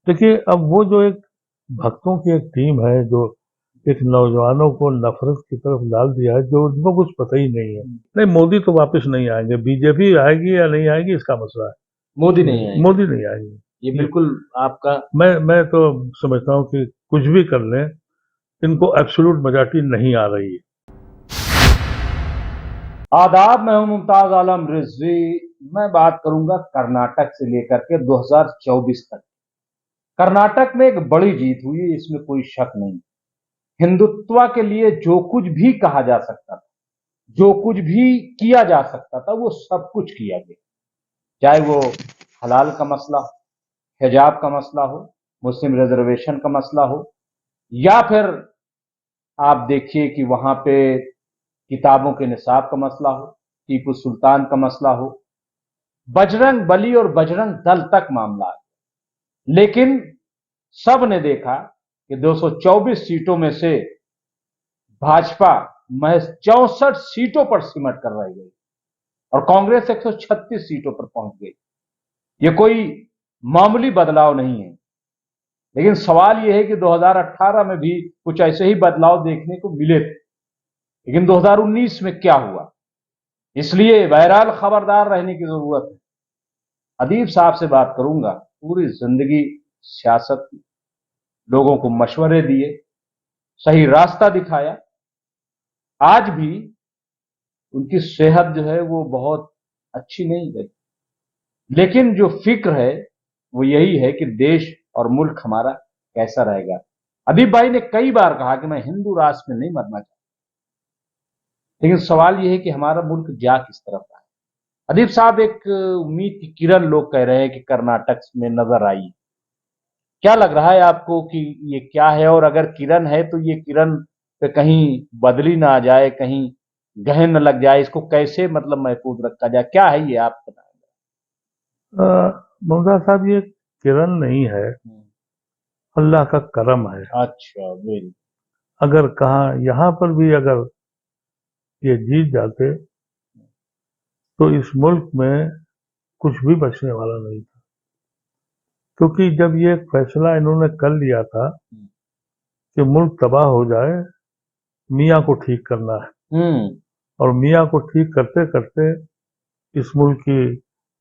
देखिए, अब वो जो एक भक्तों की एक टीम है जो एक नौजवानों को नफरत की तरफ डाल दिया है, जो उनको कुछ पता ही नहीं है। नहीं, मोदी तो वापस नहीं आएंगे, बीजेपी आएगी या नहीं आएगी इसका मसला है। मोदी नहीं आएंगे, मोदी नहीं आएंगे। ये बिल्कुल आपका। मैं तो समझता हूँ कि कुछ भी कर लें, इनको एब्सोल्यूट मेजॉरिटी नहीं आ रही है। आदाब, मैं हूं मुमताज आलम रिजवी। मैं बात करूंगा कर्नाटक से लेकर के 2024 तक। कर्नाटक में एक बड़ी जीत हुई है, इसमें कोई शक नहीं। हिंदुत्व के लिए जो कुछ भी कहा जा सकता था, जो कुछ भी किया जा सकता था, वो सब कुछ किया गया। चाहे वो हलाल का मसला हो, हिजाब का मसला हो, मुस्लिम रिजर्वेशन का मसला हो, या फिर आप देखिए कि वहां पे किताबों के निसाब का मसला हो, टीपू सुल्तान का मसला हो, बजरंग बली और बजरंग दल तक मामला है। लेकिन सब ने देखा कि 224 सीटों में से भाजपा महज 64 सीटों पर सिमट कर रह गई और कांग्रेस 136 सीटों पर पहुंच गई। ये कोई मामूली बदलाव नहीं है। लेकिन सवाल यह है कि 2018 में भी कुछ ऐसे ही बदलाव देखने को मिले थे, लेकिन 2019 में क्या हुआ, इसलिए बहरहाल खबरदार रहने की जरूरत है। अदीब साहब से बात करूंगा। पूरी जिंदगी सियासत की, लोगों को मशवरे दिए, सही रास्ता दिखाया। आज भी उनकी सेहत जो है वो बहुत अच्छी नहीं गई, लेकिन जो फिक्र है वो यही है कि देश और मुल्क हमारा कैसा रहेगा। अदीब भाई ने कई बार कहा कि मैं हिंदू राष्ट्र में नहीं मरना चाहता, लेकिन सवाल यह है कि हमारा मुल्क जा किस तरफ रहा है। अदीब साहब, एक उम्मीद की किरण लोग कह रहे हैं कि कर्नाटक में नजर आई। क्या लग रहा है आपको कि ये क्या है, और अगर किरण है तो ये किरण पे कहीं बदली ना आ जाए, कहीं गहन न लग जाए, इसको कैसे मतलब महफूज रखा जाए, क्या है ये आप बताएंगे? मुमताज साहब, ये किरण नहीं है, अल्लाह का करम है। अच्छा, वेरी। अगर कहा यहाँ पर भी अगर ये जीत जाते तो इस मुल्क में कुछ भी बचने वाला नहीं था, क्योंकि जब ये फैसला इन्होंने कर लिया था कि मुल्क तबाह हो जाए, मियाँ को ठीक करना है, हम्म। और मियाँ को ठीक करते करते इस मुल्क की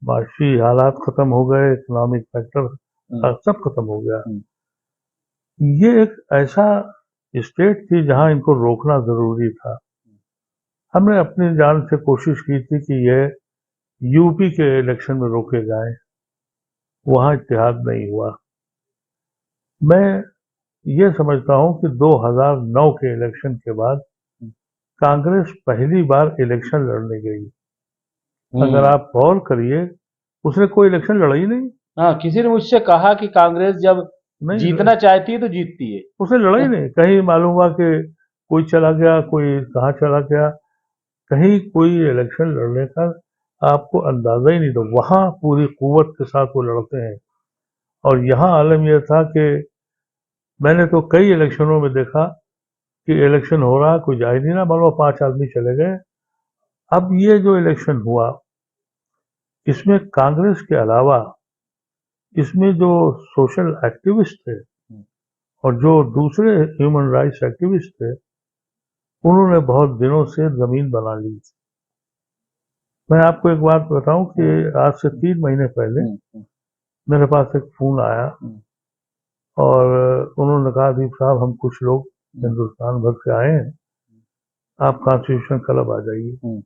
माशी हालात खत्म हो गए, इकोनॉमिक फैक्टर सब खत्म हो गया। ये एक ऐसा स्टेट थी जहां इनको रोकना जरूरी था। हमने अपनी जान से कोशिश की थी कि ये यूपी के इलेक्शन में रोके जाएं, वहां इत्तेहाद नहीं हुआ। मैं ये समझता हूं कि 2009 के इलेक्शन के बाद कांग्रेस पहली बार इलेक्शन लड़ने गई। अगर आप गौर करिए, उसने कोई इलेक्शन लड़ा ही नहीं। हाँ, किसी ने मुझसे कहा कि कांग्रेस जब नहीं, जीतना चाहती है तो जीतती है। उसने लड़ा ही नहीं। कहीं मालूम हुआ कि कोई चला गया, कोई कहाँ चला गया, कहीं कोई इलेक्शन लड़ने का आपको अंदाजा ही नहीं। तो वहां पूरी कुव्वत के साथ वो लड़ते हैं। और यहाँ आलम यह था कि मैंने तो कई इलेक्शनों में देखा कि इलेक्शन हो रहा, कोई जा ही नहीं रहा, मानो 5 आदमी चले गए। अब ये जो इलेक्शन हुआ, इसमें कांग्रेस के अलावा इसमें जो सोशल एक्टिविस्ट थे और जो दूसरे ह्यूमन राइट्स एक्टिविस्ट थे, उन्होंने बहुत दिनों से जमीन बना ली। मैं आपको एक बात बताऊं कि आज से 3 महीने पहले मेरे पास एक फोन आया और उन्होंने कहा, दीप साहब, हम कुछ लोग हिंदुस्तान भर से आए हैं, आप कॉन्स्टिट्यूशन क्लब आ जाइए।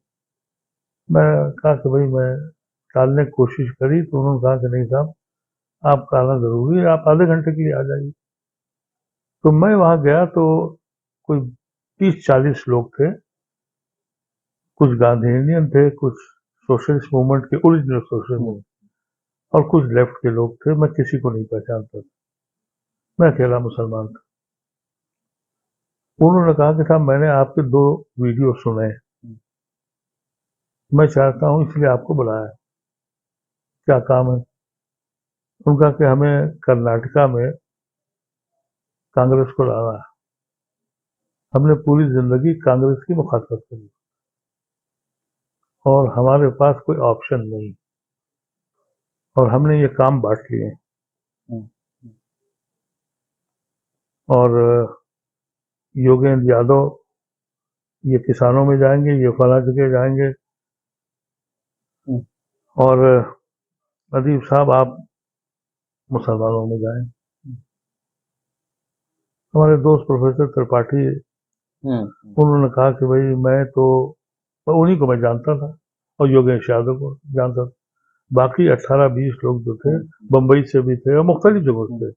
मैं कहा कि भाई, मैं टालने की कोशिश करी तो उन्होंने कहा कि नहीं साहब, आपका आना जरूरी है, आप आधे घंटे के लिए आ जाइए। तो मैं वहां गया तो कोई 30-40 लोग थे। कुछ गांधीनियन थे, कुछ सोशलिस्ट मूवमेंट के ओरिजिनल सोशल मूवमेंट, और कुछ लेफ्ट के लोग थे। मैं किसी को नहीं पहचानता था, मैं अकेला मुसलमान था। उन्होंने कहा कि साहब, मैंने आपके 2 वीडियो सुने, मैं चाहता हूं इसलिए आपको बुलाया, क्या काम है? उनका कि हमें कर्नाटका में कांग्रेस को लाना है, हमने पूरी जिंदगी कांग्रेस की मुखालफत करी और हमारे पास कोई ऑप्शन नहीं, और हमने ये काम बांट लिए। और योगेंद्र यादव ये किसानों में जाएंगे, ये फला जगह जाएंगे, और अदीब साहब आप मुसलमानों में जाएं। हमारे दोस्त प्रोफेसर त्रिपाठी, उन्होंने कहा कि भाई मैं तो उन्हीं को मैं जानता था और योगेश यादव को जानता था, बाकी 18-20 लोग जो थे बंबई से भी थे और मुख्तलिफ जगहों से।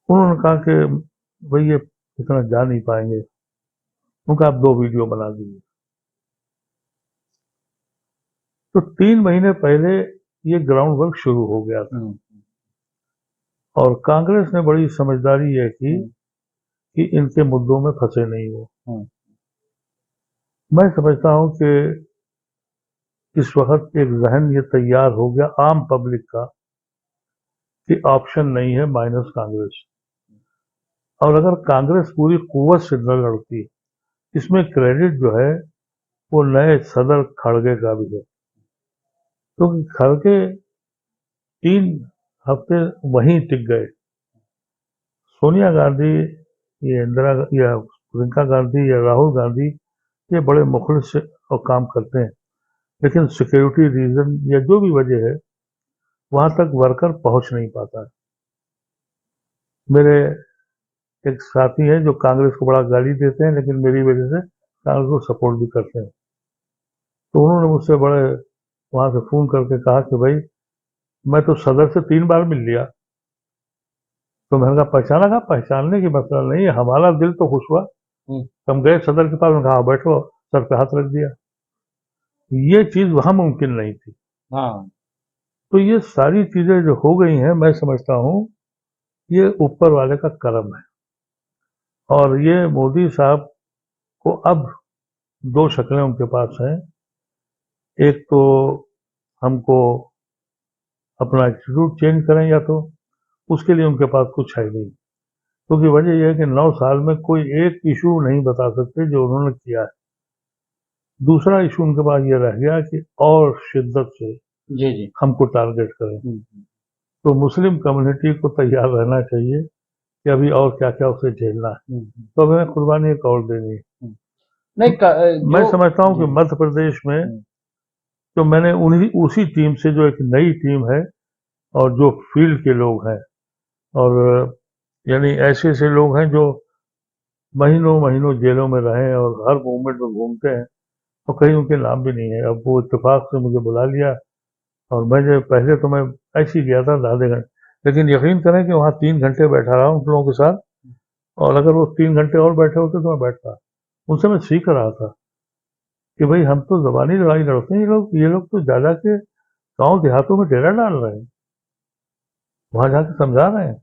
उन्होंने कहा कि भाई ये इतना जा नहीं पाएंगे, उनका आप 2 वीडियो बना दीजिए। तो 3 महीने पहले ये ग्राउंड वर्क शुरू हो गया था और कांग्रेस ने बड़ी समझदारी ये की कि इनके मुद्दों में फंसे नहीं हो। मैं समझता हूं कि इस वक्त एक जहन ये तैयार हो गया आम पब्लिक का कि ऑप्शन नहीं है माइनस कांग्रेस, और अगर कांग्रेस पूरी कुव्वत से न लड़ती, इसमें क्रेडिट जो है वो नए सदर खड़गे का भी है, क्योंकि खड़गे 3 हफ्ते वहीं टिक गए। सोनिया गांधी, ये इंदिरा या प्रियंका गांधी या राहुल गांधी, ये बड़े मुखलिस से और काम करते हैं, लेकिन सिक्योरिटी रीजन या जो भी वजह है वहां तक वर्कर पहुंच नहीं पाता है। मेरे एक साथी हैं जो कांग्रेस को बड़ा गाली देते हैं, लेकिन मेरी वजह से कांग्रेस को सपोर्ट भी करते हैं। तो उन्होंने मुझसे बड़े वहां से फोन करके कहा कि भाई मैं तो सदर से 3 बार मिल लिया। तो मैंने कहा पहचाना? कहा पहचानने की मसला नहीं है, हमारा दिल तो खुश हुआ। हम गए सदर के पास, कहा बैठो, सर पे हाथ रख दिया। ये चीज वहां मुमकिन नहीं थी। तो ये सारी चीजें जो हो गई हैं, मैं समझता हूं ये ऊपर वाले का करम है। और ये मोदी साहब को अब 2 शक्लें उनके पास हैं। एक तो हमको अपना एटीट्यूड चेंज करें, या तो उसके लिए उनके पास कुछ है नहीं, क्योंकि वजह यह है कि 9 साल में कोई एक इशू नहीं बता सकते जो उन्होंने किया है। दूसरा इशू उनके पास ये रह गया कि और शिद्दत से जी हमको टारगेट करें। तो मुस्लिम कम्युनिटी को तैयार रहना चाहिए कि अभी और क्या क्या उसे झेलना है, तो हमें कुर्बानी एक और देनी है। नहीं, मैं समझता हूं कि मध्य प्रदेश में तो मैंने उसी टीम से, जो एक नई टीम है और जो फील्ड के लोग हैं, और यानी ऐसे ऐसे लोग हैं जो महीनों महीनों जेलों में रहे और हर मूवमेंट में घूमते हैं और कहीं उनके नाम भी नहीं है। अब वो इत्तेफाक से मुझे बुला लिया और मैं जो पहले तो मैं ऐसे ही गया था आधे घंटे, लेकिन यकीन करें कि वहाँ 3 घंटे बैठा रहा उन लोगों के साथ, और अगर वो 3 घंटे और बैठे होते तो मैं बैठता। उनसे मैं सीख रहा था कि भाई हम तो जबानी लड़ाई लड़ते हैं, ये लोग तो जा के गाँव देहातों में डेरा डाल रहे हैं, वहां जाके समझा रहे हैं।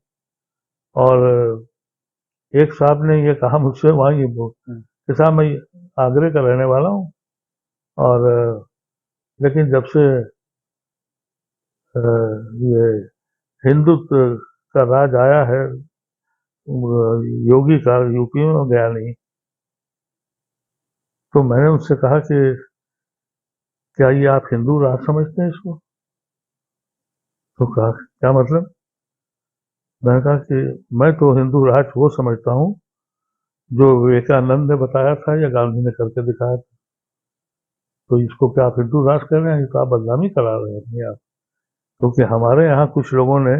और एक साहब ने ये कहा मुझसे वहां कि साहब मैं आगरे का रहने वाला हूँ, और लेकिन जब से ये हिंदुत्व का राज आया है योगी का, यूपी में गया नहीं। तो मैंने उससे कहा कि क्या ये आप हिंदू राज समझते हैं इसको? तो कहा क्या मतलब? मैंने कहा कि मैं तो हिंदू राज वो समझता हूँ जो विवेकानंद ने बताया था या गांधी ने करके दिखाया था। तो इसको क्या आप हिंदू राज कर रहे हैं? तो आप बदनामी करा रहे हैं अपने आप, क्योंकि हमारे यहाँ कुछ लोगों ने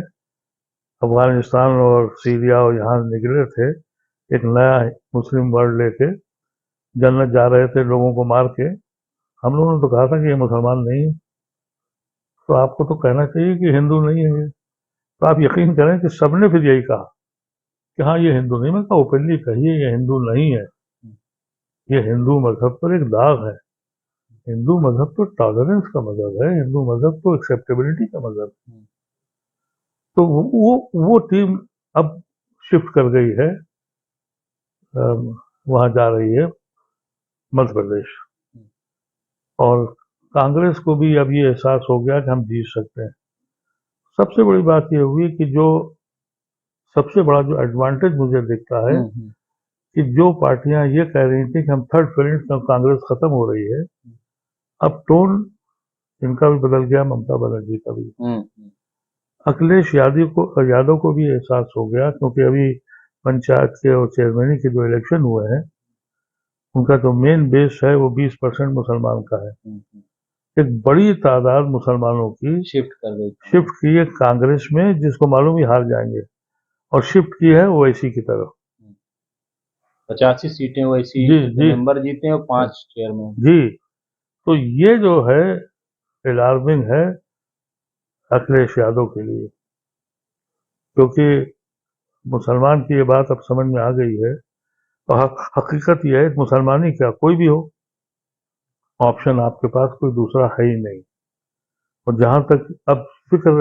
अफगानिस्तान और सीरिया और यहाँ निकले थे एक नया मुस्लिम वर्ल्ड लेके, जन्नत जा रहे थे लोगों को मार के। हम लोगों ने तो कहा था कि ये मुसलमान नहीं है, तो आपको तो कहना चाहिए कि हिंदू नहीं है ये। तो आप यकीन करें कि सबने फिर यही कहा कि हाँ ये हिंदू नहीं। मैं कहा ओपनली कहिए ये हिंदू नहीं है, ये हिंदू मजहब पर एक दाग है। हिंदू मजहब तो टॉलरेंस का मजहब है, हिंदू मजहब तो एक्सेप्टेबिलिटी का मजहब है। तो वो टीम अब शिफ्ट कर गई है, वहां जा रही है मध्य प्रदेश, और कांग्रेस को भी अब ये एहसास हो गया कि हम जीत सकते हैं। सबसे बड़ी बात ये हुई कि जो सबसे बड़ा जो एडवांटेज मुझे दिखता है कि जो पार्टियां ये कह रही थी कि हम थर्ड फ्रंट में कांग्रेस खत्म हो रही है, अब टोन इनका भी बदल गया, ममता बनर्जी का भी। अखिलेश यादव को भी एहसास हो गया, क्योंकि अभी पंचायत के और चेयरमैन के जो इलेक्शन हुए हैं, उनका जो मेन बेस है वो 20% मुसलमान का है। एक बड़ी तादाद मुसलमानों की शिफ्ट कर गई। शिफ्ट की है कांग्रेस में, जिसको मालूम ही हार जाएंगे, और शिफ्ट की है ओवैसी की तरफ। 85 सीटें वैसी जी जी मेंबर जीते हैं और 5 चेयरमैन। जी। तो ये जो है अलार्मिंग है अखिलेश यादव के लिए, क्योंकि मुसलमान की ये बात अब समझ में आ गई है। और हकीकत यह है, मुसलमान ही क्या, कोई भी हो, ऑप्शन आपके पास कोई दूसरा है ही नहीं। और जहां तक अब फिक्र,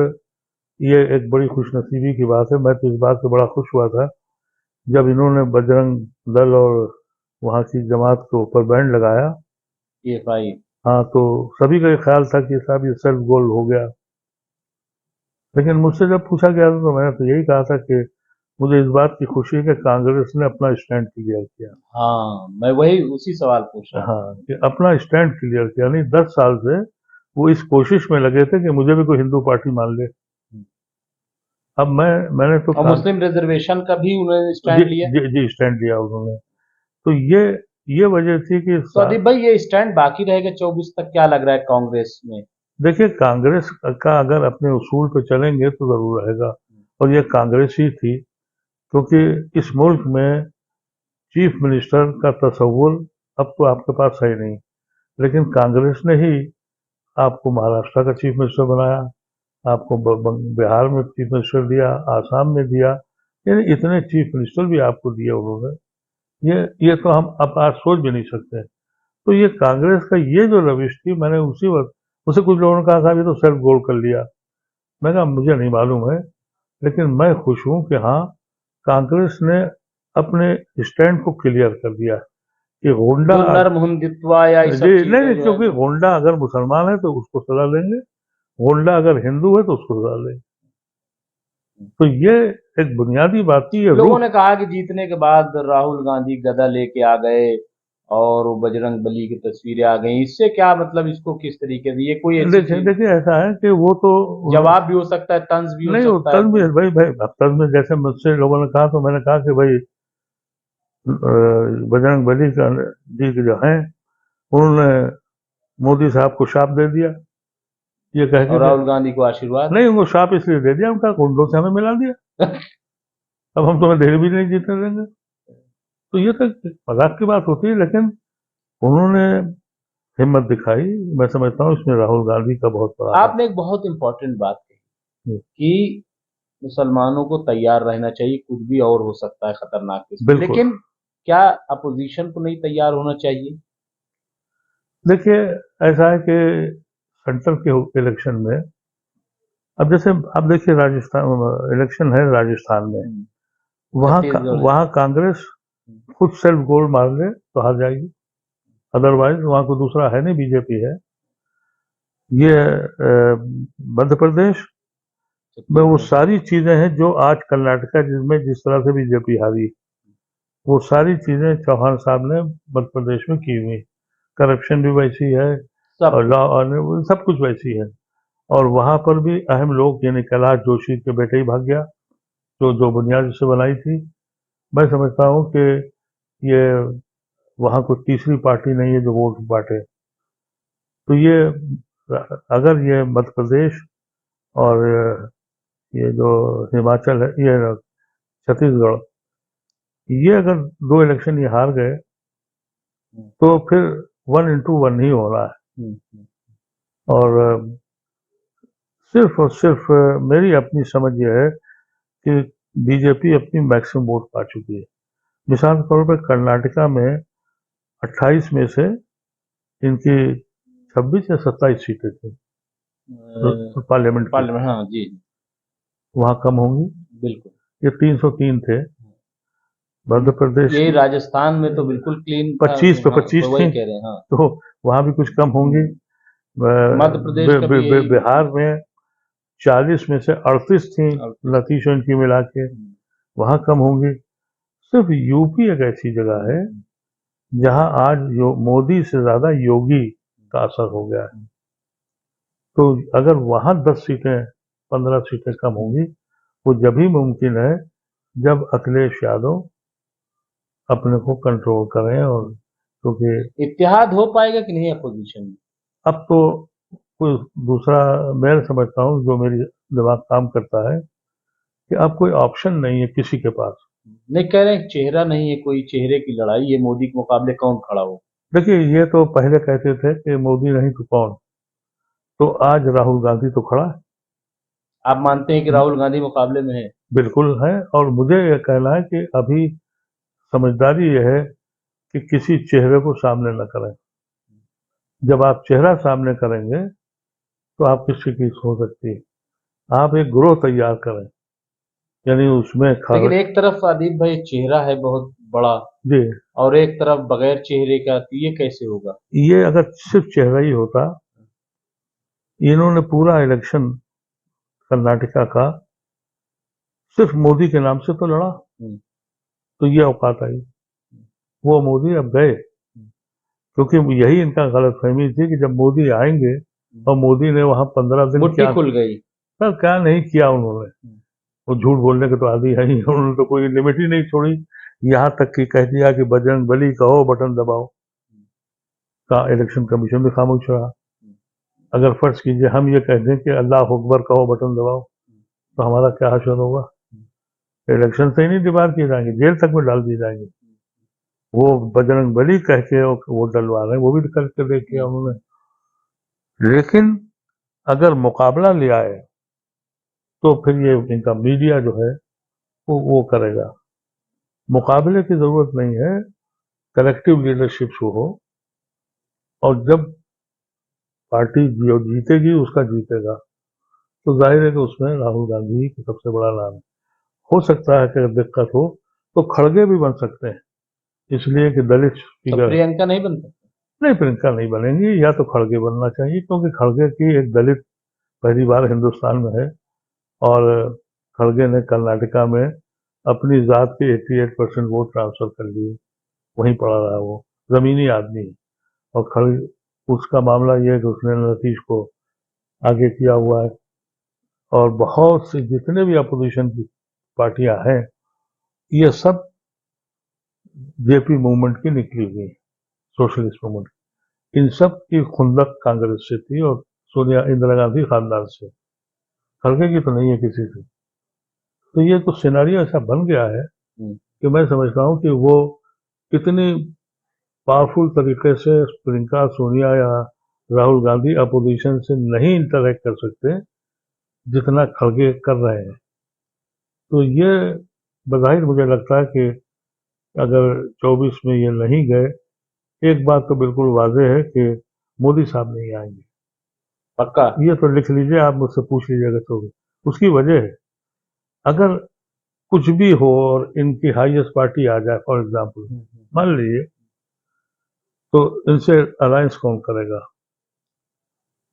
ये एक बड़ी खुशनसीबी की बात है। मैं तो इस बात से बड़ा खुश हुआ था जब इन्होंने बजरंग दल और वहां की जमात के ऊपर बैंड लगाया। PFI। हाँ, तो सभी का ये ख्याल था कि साहब ये सेल्फ गोल हो गया। लेकिन मुझसे जब पूछा गया था तो मैंने तो यही कहा था कि मुझे इस बात की खुशी है कि कांग्रेस ने अपना स्टैंड क्लियर किया। हाँ, मैं वही उसी सवाल पूछ रहा था। हाँ, कि अपना स्टैंड क्लियर किया। नहीं, 10 साल से वो इस कोशिश में लगे थे कि मुझे भी कोई हिंदू पार्टी मान ले। अब मैंने तो और मुस्लिम रिजर्वेशन का भी उन्होंने जी स्टैंड लिया। जी स्टैंड लिया उन्होंने। तो ये वजह थी कि तो अदीप भाई ये स्टैंड बाकी रहेगा 24 तक, क्या लग रहा है कांग्रेस में? देखिए, कांग्रेस का अगर अपने उसूल पे चलेंगे तो जरूर रहेगा। और ये कांग्रेस ही थी, क्योंकि इस मुल्क में चीफ मिनिस्टर का तस्वुर अब तो आपके पास है नहीं, लेकिन कांग्रेस ने ही आपको महाराष्ट्र का चीफ मिनिस्टर बनाया, आपको बिहार में चीफ मिनिस्टर दिया, आसाम में दिया, यानी इतने चीफ मिनिस्टर भी आपको दिए उन्होंने। ये तो हम अब आज सोच भी नहीं सकते। तो ये कांग्रेस का ये जो रविश थी, मैंने उसी वक्त, मुझसे कुछ लोगों ने कहा था ये तो सेल्फ गोल कर लिया। मैं कहा मुझे नहीं मालूम है, लेकिन मैं खुश हूं कि हाँ, कांग्रेस ने अपने स्टैंड को क्लियर कर दिया कि होंडा, जो नर्म हिंदुत्व या ये जी सब नहीं चीजें नहीं, जो है क्योंकि वो होंडा अगर मुसलमान है तो उसको सजा देंगे, होंडा अगर हिंदू है तो उसको सजा देंगे। तो ये एक बुनियादी बात थी, ये लोगों रूह। ने कहा कि जीतने के बाद राहुल गांधी गदा लेके आ गए और वो बजरंग बली की तस्वीरें आ गई, इससे क्या मतलब, इसको किस तरीके से, ये कोई ऐसी देखिए चीज देखिए, ऐसा है कि वो तो जवाब भी हो सकता है, तंज भी हो नहीं, वो सकता है? तंज में भाई भाई, अब तंज में जैसे मुझसे लोगों ने कहा तो मैंने कहा कि भाई बजरंग बली का जी के जो हैं, उन्होंने मोदी साहब को शाप दे दिया, ये कह के और राहुल गांधी को आशीर्वाद। नहीं, उनको शाप इसलिए दे दिया, उनका गुंडों से हमें मिला दिया, अब हम तुम्हें देर भी नहीं जीतने देंगे। तो ये तो मजाक की बात होती है, लेकिन उन्होंने हिम्मत दिखाई। मैं समझता हूँ इसमें राहुल गांधी का बहुत बड़ा हाथ आपने एक बहुत इंपॉर्टेंट बात कही है। कि मुसलमानों को तैयार रहना चाहिए, कुछ भी और हो सकता है खतरनाक किस्म, बिल्कुल। लेकिन क्या अपोजिशन को नहीं तैयार होना चाहिए? देखिए, ऐसा है कि सेंट्रल के इलेक्शन में, अब जैसे आप देखिए, राजस्थान इलेक्शन है राजस्थान में, छत्तीसगढ़ है। वहाँ कांग्रेस खुद सेल्फ गोल मार ले तो हार जाएगी, अदरवाइज वहाँ को दूसरा है नहीं, बीजेपी है। ये मध्य प्रदेश में वो सारी चीजें हैं जो आज कर्नाटका जिसमें जिस तरह से बीजेपी हारी, वो सारी चीजें चौहान साहब ने मध्य प्रदेश में की हुई। करप्शन भी वैसी है, सब और लॉ और सब कुछ वैसी है। और वहां पर भी अहम लोग, यानी कैलाश जोशी के बेटे ही भाग गया, जो जो बुनियाद से बनाई थी। मैं समझता हूँ कि ये वहां कोई तीसरी पार्टी नहीं है जो वोट बांटे। तो ये, अगर ये मध्य प्रदेश और ये जो हिमाचल है, ये छत्तीसगढ़, ये अगर दो इलेक्शन ये हार गए तो फिर 1 into 1 ही हो रहा है। और सिर्फ और सिर्फ मेरी अपनी समझ ये है कि बीजेपी अपनी मैक्सिमम वोट पा चुकी है। मिसाल के तौर पर कर्नाटका में 28 में से इनकी 26 या 27 सीटें थी पार्लियामेंट की, पार्लियामेंट, हाँ जी, वहां कम होंगी। बिल्कुल। ये 303 थे। मध्य प्रदेश ये की राजस्थान में तो बिल्कुल क्लीन था। 25 पे हाँ, 25 तो वही थी, कह रहे हैं, हाँ। तो वहां भी कुछ कम होंगी। मध्य प्रदेश का भी यही। बिहार में 40 में से 38 थी, नतीश इनकी मिला के, वहां कम होंगी। सिर्फ यूपी एक ऐसी जगह है जहां आज मोदी से ज्यादा योगी का असर हो गया है। तो अगर वहां 10 सीटें 15 सीटें कम होंगी, वो जब ही मुमकिन है जब अखिलेश यादव अपने को कंट्रोल करें, और क्योंकि इत्तेहाद हो पाएगा कि नहीं अपोजिशन में? अब तो कोई दूसरा, मैं समझता हूँ जो मेरी दिमाग काम करता है कि अब कोई ऑप्शन नहीं है किसी के पास। नहीं, कह रहे हैं चेहरा नहीं है, कोई चेहरे की लड़ाई है, मोदी के मुकाबले कौन खड़ा हो। देखिए, ये तो पहले कहते थे कि मोदी नहीं तो कौन, तो आज राहुल गांधी तो खड़ा है। आप मानते हैं कि राहुल गांधी मुकाबले में है? बिल्कुल है, और मुझे यह कहना है कि अभी समझदारी यह है कि किसी चेहरे को सामने न करें। जब आप चेहरा सामने करेंगे तो आपकी स्थिति हो सकती है। आप एक ग्रोह तैयार करें, यानी उसमें लेकिन एक तरफ आदिब भाई चेहरा है बहुत बड़ा, जी, और एक तरफ बगैर चेहरे का, तो ये कैसे होगा? ये अगर सिर्फ चेहरा ही होता, इन्होंने पूरा इलेक्शन कर्नाटका का सिर्फ मोदी के नाम से तो लड़ा, हम्म, तो ये औकात आई। वो मोदी अब गए, क्योंकि यही इनका गलतफहमी थी कि जब मोदी आएंगे, और मोदी ने वहां 15 दिन मुट्ठी क्या खुल गई। सर क्या नहीं किया उन्होंने। वो झूठ बोलने के तो आदि है ही, उन्होंने तो कोई लिमिट ही नहीं छोड़ी। यहाँ तक कि कह दिया कि बजरंग बली कहो बटन दबाओ, का इलेक्शन कमीशन भी खामोश रहा। अगर फर्ज कीजिए हम ये कह दें कि अल्लाह अकबर कहो बटन दबाओ, तो हमारा क्या हाशर होगा। इलेक्शन से ही नहीं दीवार किए जाएंगे, जेल तक में डाल दिए जाएंगे। वो बजरंग बली कह के वोट डलवा रहे हैं, वो भी करके देख किया उन्होंने। लेकिन अगर मुकाबला ले आए तो फिर ये इनका मीडिया जो है वो करेगा। मुकाबले की जरूरत नहीं है, कलेक्टिव लीडरशिप शो हो, और जब पार्टी जो जीतेगी उसका जीतेगा, तो जाहिर है कि उसमें राहुल गांधी ही सबसे बड़ा नाम है। हो सकता है कि अगर दिक्कत हो तो खड़गे भी बन सकते हैं, इसलिए कि दलित तो फिगर। प्रियंका नहीं बन सकती? नहीं, प्रियंका नहीं बनेंगी, या तो खड़गे बनना चाहिए, क्योंकि खड़गे की एक दलित पहली बार हिंदुस्तान में है, और खड़गे ने कर्नाटका में अपनी जात के 88% वोट ट्रांसफर कर लिए, वहीं पड़ा रहा वो, जमीनी आदमी है। और खड़गे, उसका मामला यह है कि उसने नीतीश को आगे किया हुआ है, और बहुत से जितने भी अपोजिशन की पार्टियां हैं, ये सब जेपी मूवमेंट की निकली हुई है, सोशलिस्ट मूवमेंट। इन सब की खुंदक कांग्रेस से थी, और सोनिया इंदिरा गांधी खानदान से, खड़गे की तो नहीं है किसी से। तो ये तो सिनारियो ऐसा बन गया है कि मैं समझता हूँ कि वो कितनी पावरफुल तरीके से प्रियंका, सोनिया या राहुल गांधी अपोजिशन से नहीं इंटरेक्ट कर सकते जितना खड़गे कर रहे हैं। तो ये बज़ाहिर मुझे लगता है कि अगर 24 में ये नहीं गए, एक बात तो बिल्कुल वाज़ेह है कि मोदी साहब नहीं आएंगे। पक्का? ये तो लिख लीजिए, आप मुझसे पूछ लीजिएगा तो। उसकी वजह है, अगर कुछ भी हो और इनकी हाईएस्ट पार्टी आ जाए, फॉर एग्जाम्पल मान लीजिए, तो इनसे अलायंस कौन करेगा।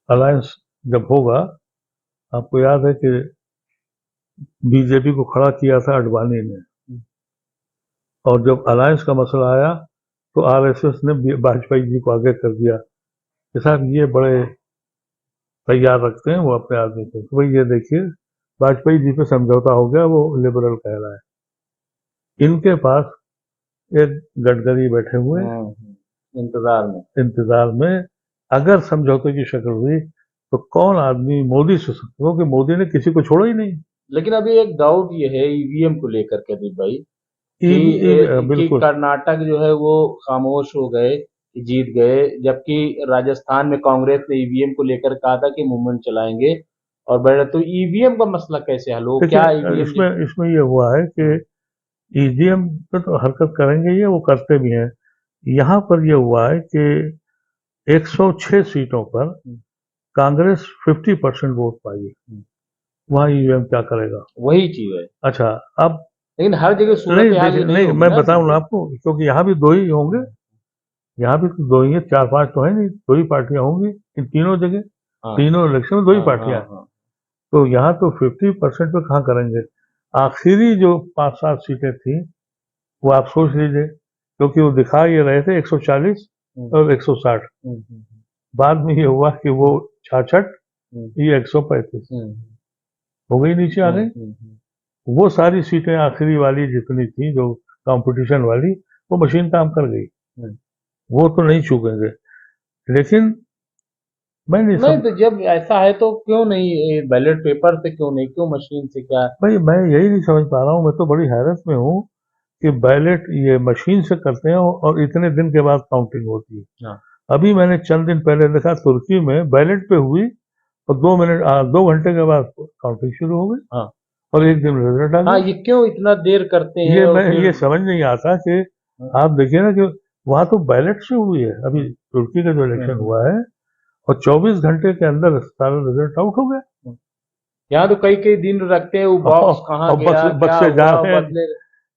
अलायंस जब होगा, आपको याद है कि बीजेपी को खड़ा किया था अडवाणी ने, और जब अलायंस का मसला आया तो आरएसएस ने वाजपेयी जी को आगे कर दिया कि साहब ये बड़े तैयार रखते हैं वो अपने आदमी को। तो भाई ये देखिए, वाजपेयी जी पे समझौता हो गया, वो लिबरल कह रहा है। इनके पास एक गडकरी बैठे हुए इंतजार में। इंतजार में, अगर समझौते की शक्ल हुई तो कौन आदमी मोदी से, क्योंकि मोदी ने किसी को छोड़ा ही नहीं। लेकिन अभी एक डाउट ये है ईवीएम को लेकर के अदिब भाई, कि बिल्कुल। कर्नाटक जो है वो खामोश हो गए कि जीत गए, जबकि राजस्थान में कांग्रेस ने ईवीएम को लेकर कहा था कि मूवमेंट चलाएंगे और बढ़, तो ईवीएम का मसला कैसे हल हो? क्या देखिए, ईवीएम इसमें इसमें ये हुआ है कि ईवीएम पे तो हरकत करेंगे, ये वो करते भी हैं। यहाँ पर ये हुआ है कि 106 सीटों पर कांग्रेस 50% वोट पाई है, वहाँ ईवीएम क्या करेगा। वही चीज है, अच्छा, अब लेकिन हर जगह सूरत नहीं हाल देखिए, ये नहीं नहीं होगी मैं ना अदिब बताऊं ना भाई। आपको, क्योंकि यहाँ भी दो ही होंगे, यहाँ भी तो दो ही है, 4-5 तो है नहीं, दो ही पार्टियां होंगी इन तीनों जगह, हाँ तीनों इलेक्शन में दो ही हाँ पार्टियां हैं। हाँ हाँ। तो यहाँ तो 50% पे कहाँ करेंगे। आखिरी जो 5-7 सीटें थी वो आप सोच लीजिए, क्योंकि वो दिखा ये रहे थे 140 और 160, बाद में ये हुआ कि वो 66, ये 135 हो गई, नीचे आ गई। वो सारी सीटें आखिरी वाली जितनी थी जो कंपटीशन वाली, वो मशीन काम कर गई, वो तो नहीं चूकेंगे। लेकिन मैं नहीं नहीं सब तो जब ऐसा है तो क्यों नहीं बैलेट पेपर से, क्यों नहीं, क्यों मशीन से, क्या? भाई मैं यही नहीं समझ पा रहा हूँ, मैं तो बड़ी हैरत में हूँ कि बैलेट ये मशीन से करते हैं और इतने दिन के बाद काउंटिंग होती है। हाँ अभी मैंने चंद दिन पहले देखा तुर्की में बैलेट पे हुई और 2 घंटे के बाद काउंटिंग शुरू हो गई हाँ और एक दिन रिजल्ट आ हाँ, गया। ये क्यों इतना देर करते हैं ये और मैं फिर? ये समझ नहीं आता कि आप देखिए ना कि वहां तो बैलेट से हुई है अभी तुर्की का जो इलेक्शन हुआ है, और 24 घंटे के अंदर सारा रिजल्ट आउट हो गया। यहाँ तो कई कई दिन रखते हैं, वो बॉक्स कहाँ और गया, क्या बक्से जा हुआ, रहे हैं बदले।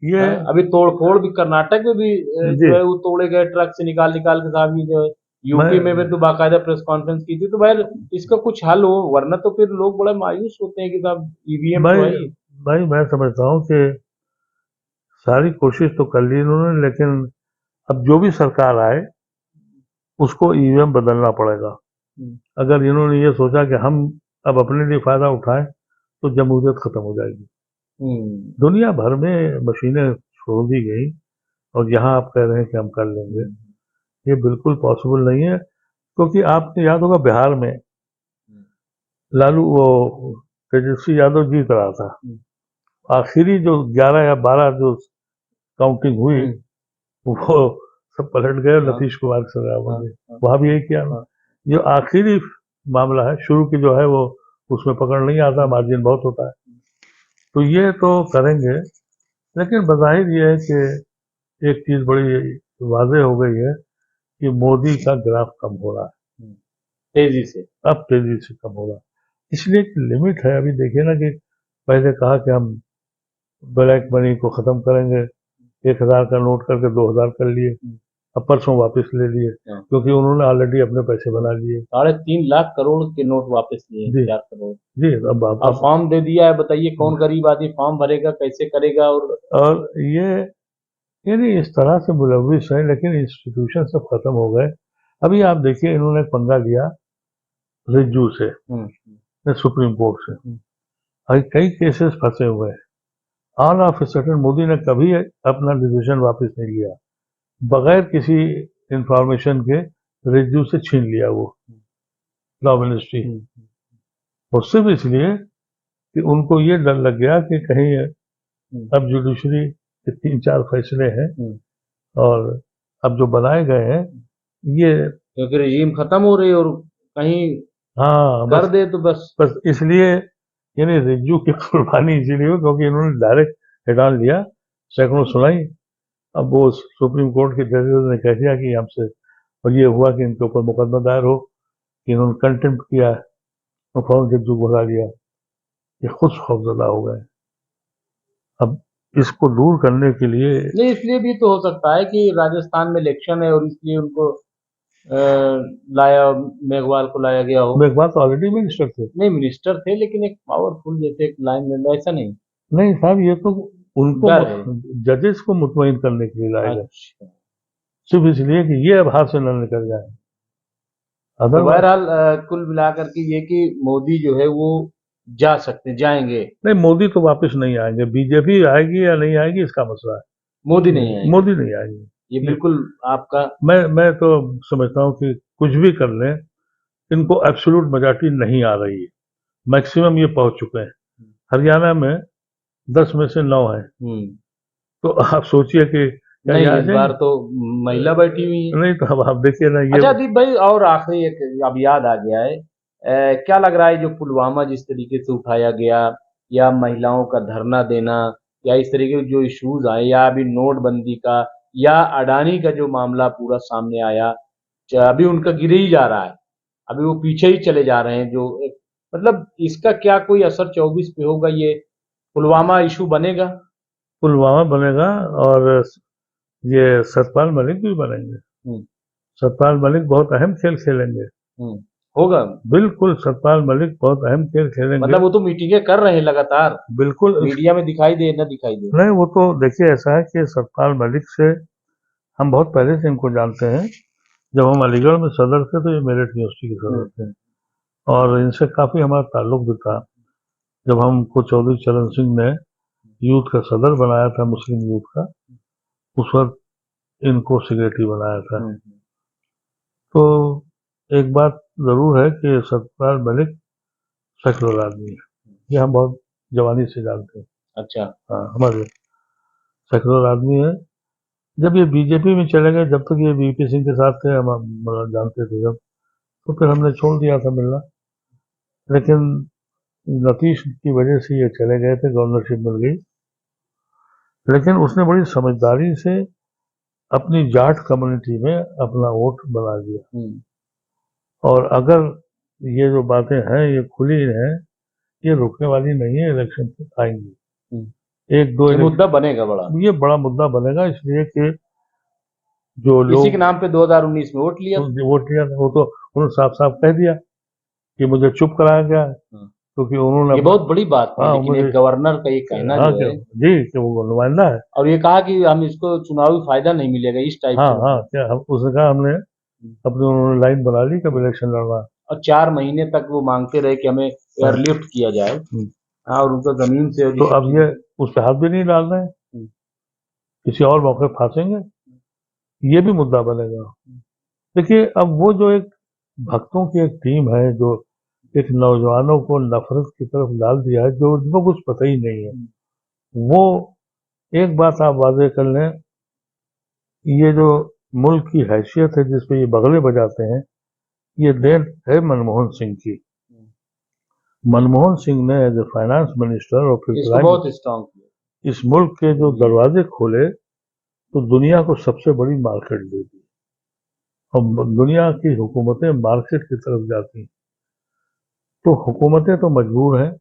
ये। हाँ, अभी तोड़ फोड़ भी कर्नाटक में भी जी। जो है वो तोड़े गए ट्रक से निकाल निकाल के, साहब ये जो है मैं यूपी में भी तो बाकायदा प्रेस कॉन्फ्रेंस की थी। तो भाई इसका कुछ हल हो, वरना तो फिर लोग बड़ा मायूस होते हैं कि साहब ईवीएम तो भाई है ही। भाई मैं समझता हूँ कि सारी कोशिश तो कर ली इन्होंने, लेकिन अब जो भी सरकार आए उसको ईवीएम बदलना पड़ेगा। हम्म, अगर इन्होंने ये सोचा कि हम अब अपने लिए फायदा उठाएं तो जमहूरियत खत्म हो जाएगी। हम्म, दुनिया भर में मशीनें छोड़ दी गई और यहाँ आप कह रहे हैं कि हम कर लेंगे, हम्म, ये बिल्कुल पॉसिबल नहीं है। क्योंकि आपको याद होगा बिहार में हम्म, लालू वो तेजस्वी यादव जीत रहा था, हम्म, आखिरी जो 11 या 12 जो काउंटिंग हुई हम्म, वो सब पलट गए और हाँ नीतीश कुमार की सरकार बन हाँ गई। हाँ वहां भी यही किया ना। हाँ, जो आखिरी मामला है, शुरू की जो है वो उसमें पकड़ नहीं आता, मार्जिन बहुत होता है, तो ये तो करेंगे। लेकिन बज़ाहिर ये है कि एक चीज बड़ी वाज़ेह हो गई है कि मोदी का ग्राफ कम हो रहा हम्म, तेजी से। है, अब तेजी से कम हो रहा है। इसलिए एक लिमिट है। अभी देखिए ना कि पहले कहा कि हम ब्लैक मनी को खत्म करेंगे, 1,000 का नोट करके 2,000 कर लिए, हम्म, अब परसों वापस ले लिए हाँ, क्योंकि उन्होंने ऑलरेडी अपने पैसे बना लिए। 3.5 लाख करोड़ के नोट वापस लिए, जी 4 करोड़। जी। अब अब फॉर्म दे दिया है, बताइए कौन गरीब आदमी फॉर्म भरेगा, कैसे करेगा? और और ये नहीं इस तरह से मुलविस है, लेकिन इंस्टीट्यूशन सब खत्म हो गए। अभी आप देखिए इन्होंने पंगा लिया रिज्जू से, सुप्रीम कोर्ट से, हम्म, अभी कई केसेस फंसे हुए हैं। All of a sudden Modi ने कभी अपना डिसीजन वापस नहीं लिया, बगैर किसी इंफॉर्मेशन के रिज्जू से छीन लिया वो लॉ मिनिस्ट्री, हम्म, और सिर्फ इसलिए कि उनको ये डर लग गया कि कहीं हम्म, अब जुडिशरी के 3-4 फैसले हैं हम्म, और अब जो बनाए गए हैं ये, क्योंकि रजीम खत्म हो रही है और कहीं हाँ कर बस दे तो बस। बस इसलिए, यानी रिज्जू की कुर्बानी इसीलिए हुई क्योंकि इन्होंने डायरेक्ट हिटान लिया, सैकड़ों सुनाई। अब वो सुप्रीम कोर्ट के जजेस ने कह दिया कि हमसे, और ये हुआ कि इनके ऊपर मुकदमा दायर हो कि इन्होंने कंटेम्प्ट किया है, तो फौरन रिज्जू को भगा लिया। ये खुद खौफजदा हो गए। अब इसको दूर करने के लिए, नहीं, इसलिए भी तो हो सकता है कि राजस्थान में इलेक्शन है और इसलिए उनको अ, लाया, मेघवाल को लाया गया हो। मेघवाल तो ऑलरेडी मिनिस्टर थे। नहीं, मिनिस्टर थे लेकिन एक पावरफुल जैसे एक लाइन में, ऐसा नहीं। नहीं साहब, ये तो उनको डर है। जजेस को मुतमईन करने के लिए लाए गए, अच्छा। सिर्फ इसलिए कि ये अब हाथ से न निकल जाए। तो अदरवाइज बहरहाल कुल मिलाकर के ये कि मोदी जो है वो जा सकते, जाएंगे। नहीं, मोदी तो वापस नहीं आएंगे, बीजेपी आएगी या नहीं आएगी इसका मसला मोदी नहीं है, आएंगे। मोदी नहीं आएंगे। ये ये बिल्कुल आपका। मैं तो समझता हूँ कि कुछ भी कर लें, इनको एब्सोल्यूट मेजॉरिटी नहीं आ रही है, मैक्सिमम ये पहुंच चुके हैं। हरियाणा में 10 में से 9 है, हम्म। तो आप सोचिए कि क्या ये नहीं, आ इस बार जाएंगे? तो महिला बैठी हुई है। नहीं तो अब आप देखिए ना ये। अच्छा दीप भाई, और आखिरी एक अब याद आ गया है, क्या लग रहा है जो पुलवामा जिस तरीके से उठाया गया, या महिलाओं का धरना देना, या इस तरीके के जो इश्यूज आए, या अभी नोटबंदी का, या अडानी का जो मामला पूरा सामने आया, अभी उनका गिरे ही जा रहा है, अभी वो पीछे ही चले जा रहे हैं, जो मतलब इसका क्या कोई असर 24 पे होगा? ये पुलवामा इशू बनेगा? पुलवामा बनेगा और ये सतपाल मलिक भी बनेंगे। हम्म, सतपाल मलिक बहुत अहम खेल खेलेंगे। हम्म, होगा। बिल्कुल सतपाल मलिक बहुत अहम खेल खेलेंगे। मतलब वो तो मीटिंगें कर रहे हैं लगातार, बिल्कुल मीडिया में दिखाई दे ना दिखाई दे। नहीं, वो तो देखिए ऐसा है कि सतपाल मलिक से हम बहुत पहले से इनको जानते हैं। जब हम अलीगढ़ में सदर थे तो ये मेरठ यूनिवर्सिटी के सदर थे, और इनसे काफी हमारा ताल्लुक भी था। जब हमको चौधरी चरण सिंह ने यूथ का सदर बनाया था, मुस्लिम यूथ का, उस वक्त इनको सेक्रेटरी बनाया था। तो एक बात जरूर है कि सतपाल मलिक सेकुलर आदमी है, ये हम बहुत जवानी से जानते हैं। अच्छा। हाँ, हमारे सेकुलर आदमी है। जब ये बीजेपी में चले गए, जब तक ये वीपी सिंह के साथ थे, हम जानते थे जब, तो फिर हमने छोड़ दिया था मिलना। लेकिन नीतीश की वजह से ये चले गए थे, गवर्नरशिप मिल गई। लेकिन उसने बड़ी समझदारी से अपनी जाट कम्युनिटी में अपना वोट बना दिया। और अगर ये जो बातें हैं ये खुली हैं, ये रुकने वाली नहीं है, इलेक्शन आएंगी। एक दो ये मुद्दा बनेगा बड़ा, ये बड़ा मुद्दा बनेगा, इसलिए कि जो इसी लोग के नाम पे 2019 में वोट लिया। वोट लिया वो तो उन्होंने साफ साफ कह दिया कि मुझे चुप कराया गया है, क्योंकि उन्होंने ये बहुत बड़ी बात है, हाँ लेकिन मुझे एक गवर्नर का ये कहना हाँ जो है, जी कि वो नुमाइंदा है। और ये कहा कि हम इसको चुनावी फायदा नहीं मिलेगा, इस टाइप हाँ से हाँ, क्या उसने कहा हमने अपनी, उन्होंने लाइन बना ली कब इलेक्शन लड़ना। और 4 महीने तक वो मांगते रहे कि हमें एयरलिफ्ट किया जाए। हाँ, और उनको जमीन से, और तो अब ये उस पर हाथ भी नहीं डाल रहे हैं, किसी और मौके फांसेंगे, ये भी मुद्दा बनेगा। देखिए, अब वो जो एक भक्तों की एक टीम है जो एक नौजवानों को नफरत की तरफ डाल दिया है, जो उनको कुछ पता ही नहीं है, वो एक बात आप वादे कर लें, ये जो मुल्क की हैसियत है जिसपे ये बगले बजाते हैं, ये देन है मनमोहन सिंह की। मनमोहन सिंह ने एज ए फाइनेंस मिनिस्टर और फिर इसको बहुत स्ट्रांग किया, इस मुल्क के जो दरवाजे खोले, तो दुनिया को सबसे बड़ी मार्केट दे दी, और दुनिया की हुकूमतें मार्केट की तरफ जाती, तो हुकूमतें तो मजबूर हैं।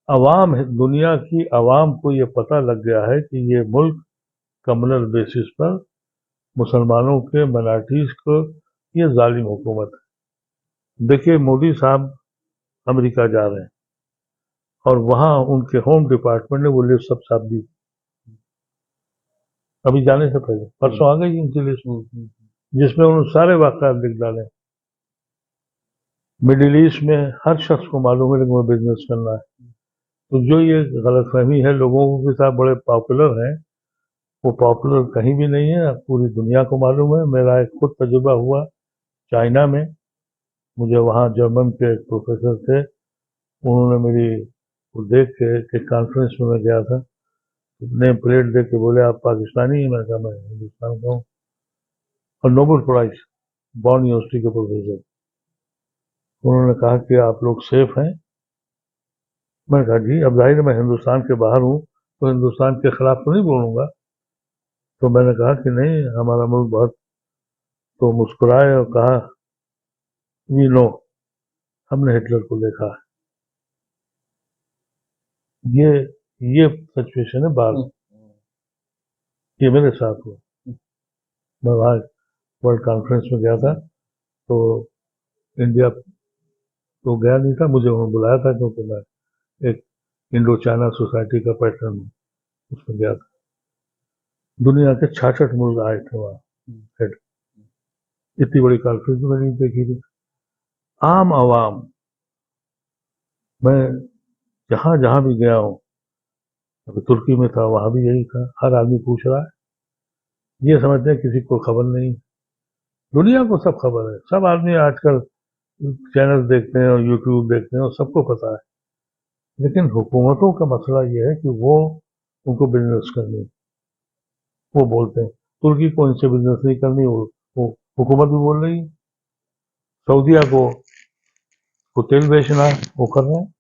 अवाम है, दुनिया की अवाम को ये पता लग गया है कि ये मुल्क कम्युनल बेसिस पर मुसलमानों के, माइनॉरिटीज को, ये जालिम हुकूमत है। देखिए, मोदी साहब अमेरिका जा रहे हैं और वहां उनके होम डिपार्टमेंट ने वो लिस्ट सब साफ दी, अभी जाने से पहले परसों आ गई उनकी लिस्ट, जिसमें उन्होंने सारे वाक़यात लिख डाले। मिडिल ईस्ट में हर शख्स को मालूम है कि वो बिजनेस करना है। तो जो ये गलतफहमी है लोगों के साथ, बड़े पॉपुलर हैं, वो पॉपुलर कहीं भी नहीं है, पूरी दुनिया को मालूम है। मेरा एक खुद तजुर्बा हुआ चाइना में, मुझे वहाँ जर्मन के एक प्रोफेसर थे, उन्होंने मेरी को देख के एक कॉन्फ्रेंस में मैं गया था, नेम प्लेट देख के बोले आप पाकिस्तानी हैं? मैं कहा मैं हिंदुस्तान का हूँ। और नोबेल प्राइज, बॉर्न यूनिवर्सिटी के प्रोफेसर, उन्होंने कहा कि आप लोग सेफ हैं? मैं कहा जी, अब जाहिर है मैं हिंदुस्तान के बाहर हूँ तो हिंदुस्तान के खिलाफ तो नहीं बोलूंगा। तो मैंने कहा कि नहीं, हमारा मुल्क बहुत, तो मुस्कुराए और कहा वी नो, हमने हिटलर को देखा। ये ये सिचुएशन है बाहर, ये मेरे साथ हुआ। मैं वहाँ वर्ल्ड कॉन्फ्रेंस में गया था, तो इंडिया तो गया नहीं था, मुझे उन्होंने बुलाया था क्योंकि मैं एक इंडो चाइना सोसाइटी का पैटर्न उसमें गया था। दुनिया के 66 मुल्क आए थे वहाँ, इतनी बड़ी कॉन्फ्रेंस में नहीं देखी थी। आम आवाम, मैं जहां जहां भी गया हूँ, अभी तुर्की में था वहां भी यही था, हर आदमी पूछ रहा है, ये समझते हैं किसी को खबर नहीं। दुनिया को सब खबर है, सब आदमी आजकल चैनल देखते हैं और यूट्यूब देखते हैं और सबको पता है। लेकिन हुकूमतों का मसला ये है कि वो, उनको बिजनेस करनी, वो बोलते हैं तुर्की को इनसे बिजनेस नहीं करनी, वो हुकूमत भी बोल रही है। सऊदिया को तेल बेचना है, वो कर रहे हैं।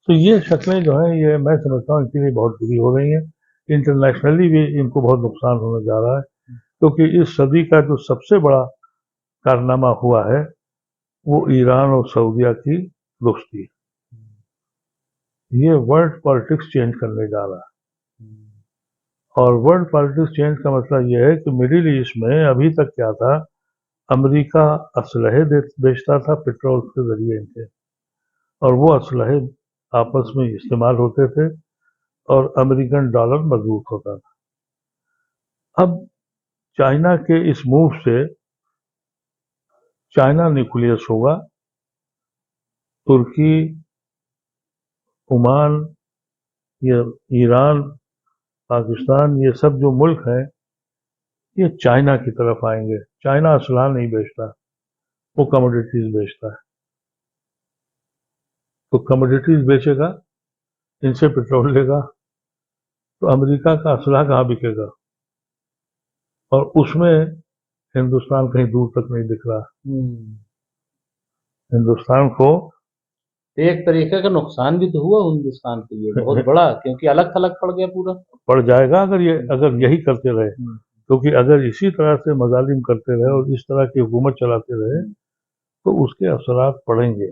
तो ये शक्लें जो हैं, ये मैं समझता हूँ इनके लिए बहुत बुरी हो रही हैं। इंटरनेशनली भी इनको बहुत नुकसान होने जा रहा है, क्योंकि इस सदी का जो सबसे बड़ा कारनामा हुआ है वो ईरान और सऊदिया की दोस्ती है। ये वर्ल्ड पॉलिटिक्स चेंज करने जा रहा है। और वर्ल्ड पॉलिटिक्स चेंज का मतलब यह है कि मिडिल ईस्ट में अभी तक क्या था, अमेरिका असलहे बेचता था पेट्रोल के जरिए इनके, और वो असलहे आपस में इस्तेमाल होते थे और अमेरिकन डॉलर मजबूत होता था। अब चाइना के इस मूव से चाइना न्यूक्लियस होगा, तुर्की, ओमान, ये ईरान, पाकिस्तान, ये सब जो मुल्क हैं ये चाइना की तरफ आएंगे। चाइना असलाह नहीं बेचता, वो कमोडिटीज बेचता है। तो कमोडिटीज बेचेगा, इनसे पेट्रोल लेगा, तो अमेरिका का असलाह कहाँ बिकेगा? और उसमें हिंदुस्तान कहीं दूर तक नहीं दिख रहा। हिंदुस्तान को एक तरीके का नुकसान भी तो हुआ हिंदुस्तान के लिए बहुत बड़ा, क्योंकि अलग थलग पड़ गया पूरा। पड़ जाएगा अगर यही करते रहे, क्योंकि अगर इसी तरह से मजालिम करते रहे और इस तरह की हुकूमत चलाते रहे तो उसके असरात पड़ेंगे।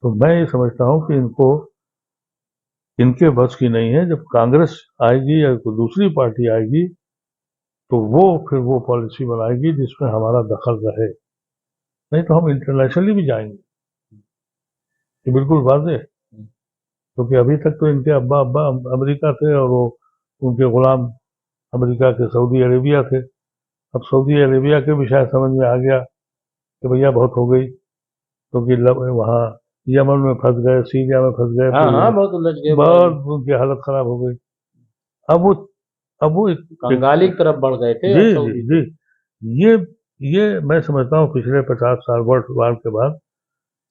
तो मैं ये समझता हूँ कि इनके बस की नहीं है। जब कांग्रेस आएगी या कोई दूसरी पार्टी आएगी तो फिर वो पॉलिसी बनाएगी जिसमें हमारा दखल रहे, नहीं तो हम इंटरनेशनली भी जाएंगे, ये बिल्कुल वाज़ेह है। क्योंकि अभी तक तो इनके अब्बा अब्बा अमेरिका थे और वो उनके गुलाम अमेरिका के सऊदी अरेबिया थे। अब सऊदी अरेबिया के भी शायद समझ में आ गया कि भैया बहुत हो गई, क्योंकि वहाँ यमन में फंस गए, सीरिया में फंस गए, हाँ हाँ, बहुत उलझ गए, बहुत उनकी हालत खराब हो गई। अब वो कंगाली की तरफ बढ़ गए थे जी सऊदी। जी जी, ये मैं समझता हूँ पिछले 50 साल वर्ल्ड वार के बाद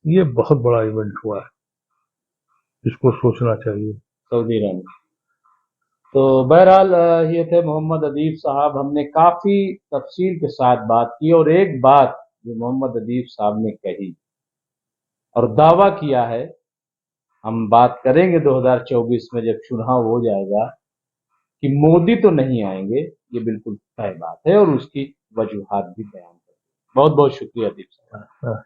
ये बहुत बड़ा इवेंट हुआ है, इसको सोचना चाहिए। सऊदी अरब। तो बहरहाल ये थे मोहम्मद अदीब साहब। हमने काफी तफसील के साथ बात की, और एक बात जो मोहम्मद अदीब साहब ने कही और दावा किया है, हम बात करेंगे 2024 में जब चुनाव हो जाएगा, कि मोदी तो नहीं आएंगे, ये बिल्कुल तय बात है, और उसकी वजूहात भी बयान करेंगे। बहुत बहुत शुक्रिया अदीब साहब।